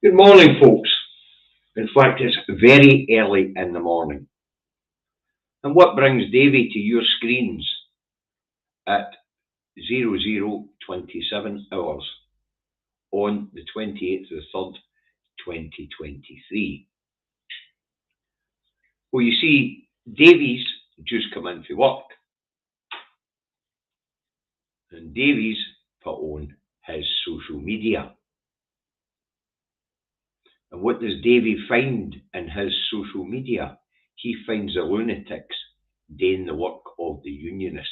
Good morning, folks. In fact, it's very early in the morning. And what brings Davy to your screens at 00:27 hours on the 28th of the 3rd, 2023? Well, you see, Davy's just come in for work. And Davy's put on his social media. And what does Davy find in his social media? He finds the lunatics doing the work of the unionists.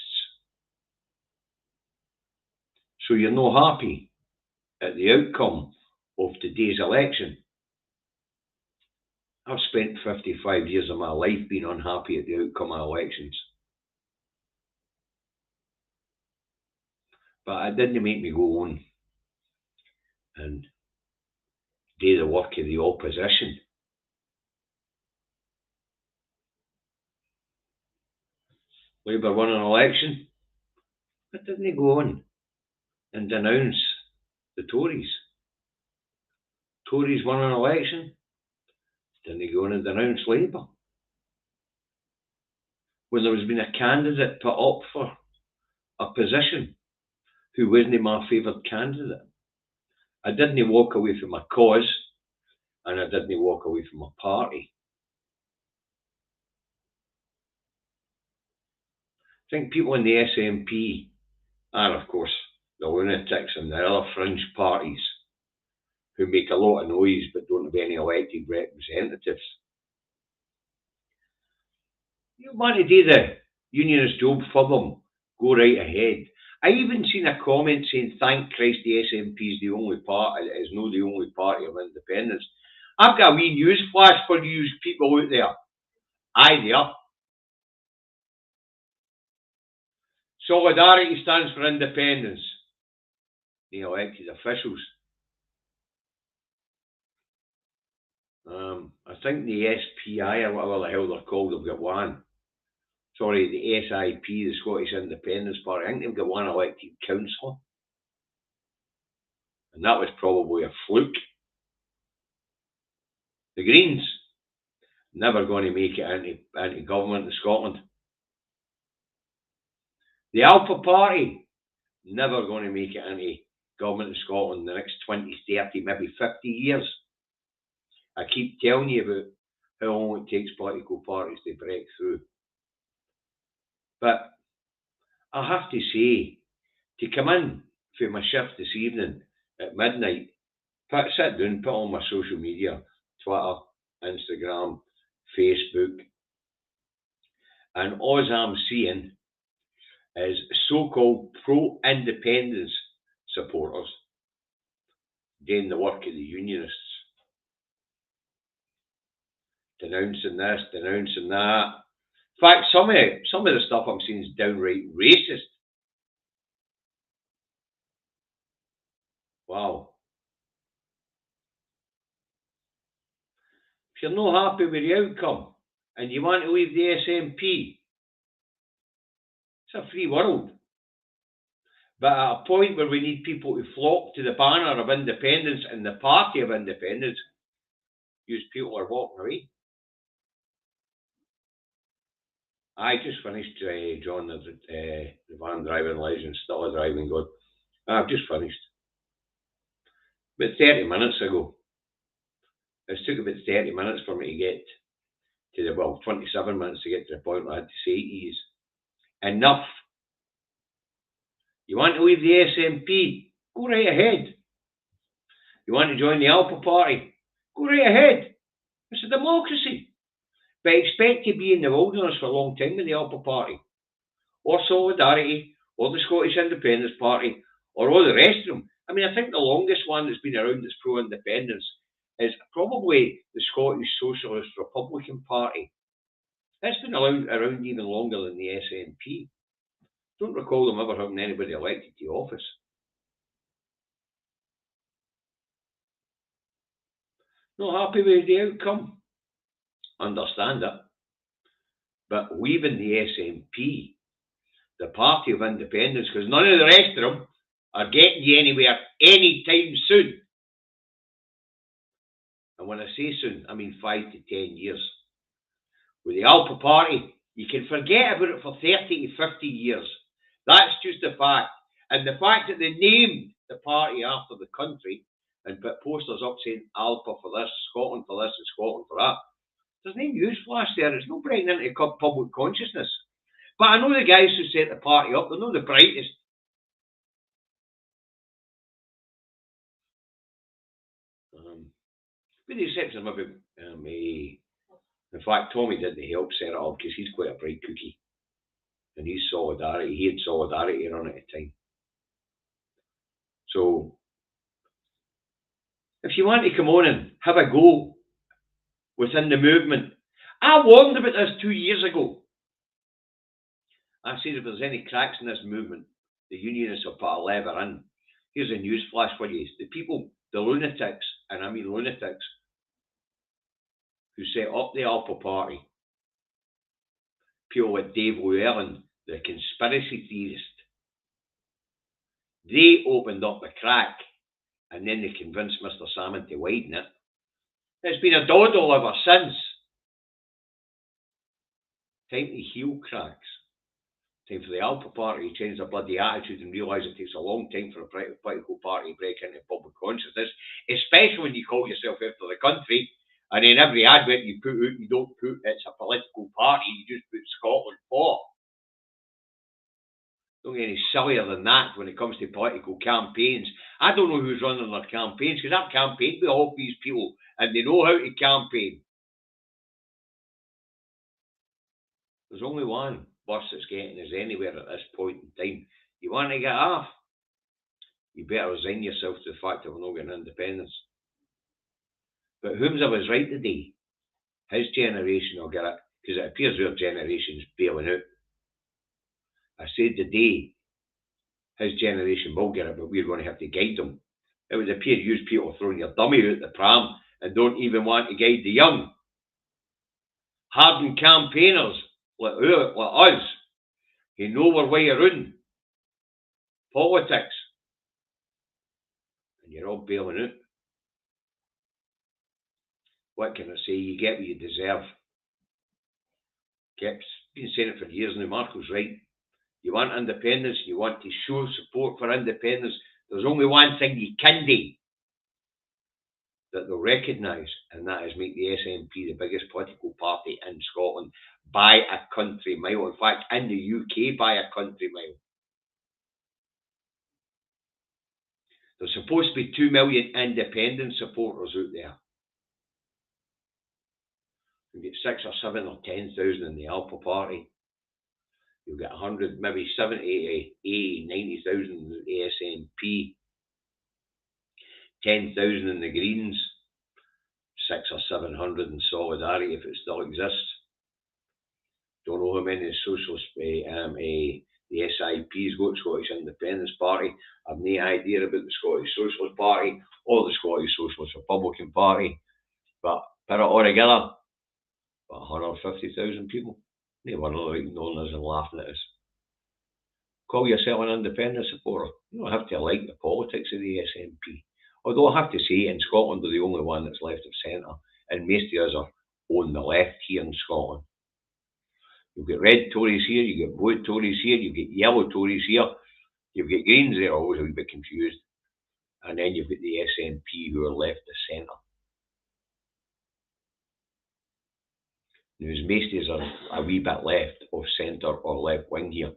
So you're not happy at the outcome of today's election. I've spent 55 years of my life being unhappy at the outcome of elections. But it didn't make me go on and do the work of the opposition. Labour won an election, but didn't go on and denounce the Tories. Tories won an election, didn't go on and denounce Labour. When there was been a candidate put up for a position who wasn't my favoured candidate, I didn't walk away from my cause and I didn't walk away from my party. I think people in the SNP are, of course, the lunatics and the other fringe parties who make a lot of noise but don't have any elected representatives. You want to do the unionist job for them, go right ahead. I even seen a comment saying, thank Christ the SNP is the only party, is not the only party of independence. I've got a wee news flash for you people out there. Aye, there. Solidarity stands for independence. The elected officials. I think the SPI or whatever the hell they're called have got one. Sorry, the SIP, the Scottish Independence Party. I think they've got one elected councillor. And that was probably a fluke. The Greens, never going to make it into government in Scotland. The Alpha Party, never going to make it into government in Scotland in the next 20, 30, maybe 50 years. I keep telling you about how long it takes political parties to break through. But I have to say, to come in for my shift this evening at midnight, sit down, put on my social media, Twitter, Instagram, Facebook, and all I'm seeing is so-called pro-independence supporters doing the work of the unionists. Denouncing this, denouncing that. In fact, some of the stuff I'm seeing is downright racist. Wow. If you're not happy with the outcome and you want to leave the SNP, it's a free world. But at a point where we need people to flock to the banner of independence and the party of independence, these people are walking away. I just finished, John, the van driving legend, still a driving god. I've just finished. About 30 minutes ago. It took about 30 minutes for me to get to the, 27 minutes to get to the point where I had to say to you, enough. You want to leave the SNP? Go right ahead. You want to join the Alpha Party? Go right ahead. It's a democracy. But expect to be in the wilderness for a long time with the Alpha Party, or Solidarity, or the Scottish Independence Party, or all the rest of them. I mean, I think the longest one that's been around that's pro-independence is probably the Scottish Socialist Republican Party. That's been around even longer than the SNP. Don't recall them ever having anybody elected to office. Not happy with the outcome. Understand it. But leaving the SNP, the Party of Independence, because none of the rest of them are getting you anywhere anytime soon. And when I say soon, I mean 5 to 10 years. With the Alpha Party, you can forget about it for 30 to 50 years. That's just a fact. And the fact that they named the party after the country and put posters up saying Alpha for this, Scotland for this, and Scotland for that, there's no newsflash there. It's no breaking into public consciousness. But I know the guys who set the party up, they're not the brightest. With the exception of maybe, in fact, Tommy didn't help set it up because he's quite a bright cookie. And he's Solidarity. He had Solidarity on at the time. So, if you want to come on and have a go within the movement, I warned about this 2 years ago. I said if there's any cracks in this movement, the unionists will put a lever in. Here's a news flash for you. The people, the lunatics, and I mean lunatics, who set up the Alpha Party, people like Dave Llewellyn, the conspiracy theorist, they opened up the crack and then they convinced Mr. Salmon to widen it. It's been a dawdle ever since. Time to heal cracks. Time for the Alpha Party to change their bloody attitude and realise it takes a long time for a political party to break into public consciousness, especially when you call yourself after the country, and in every advert you put out, you don't put it's a political party, you just put Scotland for. Don't get any sillier than that when it comes to political campaigns. I don't know who's running their campaigns, because I've campaigned with all these people, and they know how to campaign. There's only one bus that's getting us anywhere at this point in time. You want to get off? You better resign yourself to the fact that we're not getting independence. But whomsoever was right today, his generation will get it, because it appears their generation's bailing out. I said today, his generation will get it, but we're going to have to guide them. It would appear you people are throwing your dummy out the pram and don't even want to guide the young. Hardened campaigners like us, who know our way around politics, and you're all bailing out. What can I say? You get what you deserve. Been saying it for years now. Marco's right. You want independence, you want to show support for independence, there's only one thing you can do that they'll recognise, and that is make the SNP the biggest political party in Scotland by a country mile. In fact, in the UK by a country mile. There's supposed to be 2 million independent supporters out there. You get 6 or 7 or 10,000 in the Alpha Party. You'll get 100, maybe 70, 80, 90,000 in the SNP. 10,000 in the Greens. 600 or 700 in Solidarity if it still exists. Don't know how many socialist, the SIP's got, Scottish Independence Party. I've no idea about the Scottish Socialist Party or the Scottish Socialist Republican Party. But put it all together, about 150,000 people. No wonder they're ignoring us and laughing at us. Call yourself an independent supporter. You don't have to like the politics of the SNP. Although I have to say, in Scotland, they're the only one that's left of centre, and most of us are on the left here in Scotland. You've got red Tories here, you've got blue Tories here, you've got yellow Tories here, you've got Greens there, always a wee bit confused, and then you've got the SNP who are left of centre. Now, as most of us are a wee bit left of centre or left wing here,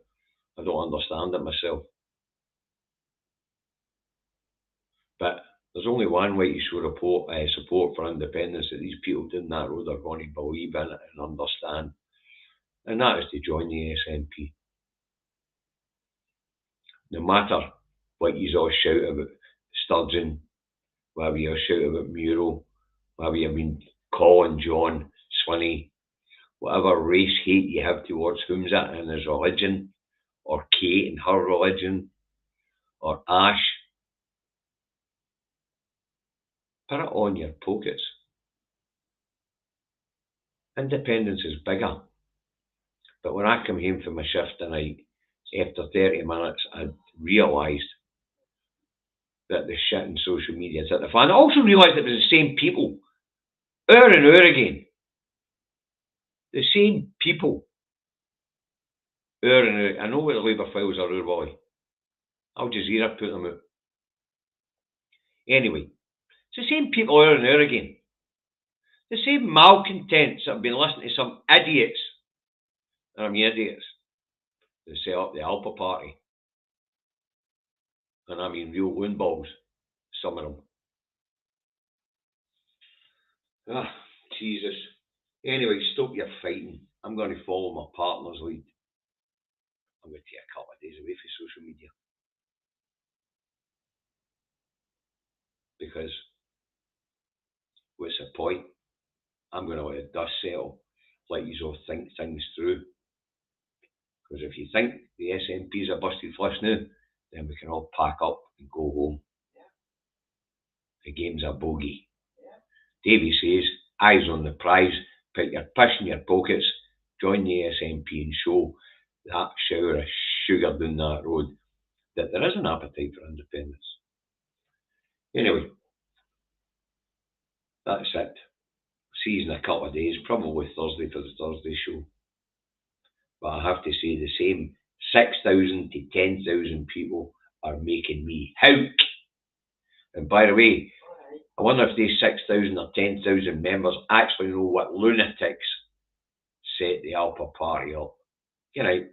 I don't understand it myself. But there's only one way to show support for independence that these people down that road are going to believe in it and understand, and that is to join the SNP. No matter what you all shout about Sturgeon, whatever you shout about Muro, whatever you've been calling John, Swinney, whatever race hate you have towards whom's it and his religion, or Kate and her religion, or Ash, put it on your pockets. Independence is bigger. But when I come home from my shift tonight, after 30 minutes, I realised that the shit in social media is at the fan. I also realised it was the same people Hour and hour again, the same people, hour and hour. I know what the Labour files are, hour boy. Al Jazeera put them out. Anyway, it's the same people hour and hour again. The same malcontents that have been listening to some idiots, and I mean idiots, that set up the Alpha Party. And I mean real loonballs, some of them. Ah, Jesus. Anyway, stop your fighting. I'm going to follow my partner's lead. I'm going to take a couple of days away from social media. Because what's the point? I'm going to let the dust settle, let you all think things through. Because if you think the SNP's a busted flush now, then we can all pack up and go home. The game's a bogey. Davy says, eyes on the prize, put your piss in your pockets, join the SNP and show that shower of sugar down that road that there is an appetite for independence. Anyway, that's it. See you in a couple of days, probably Thursday for the Thursday show. But I have to say the same 6,000 to 10,000 people are making me howk. And by the way, I wonder if these 6,000 or 10,000 members actually know what lunatics set the Alpha Party up. Good night.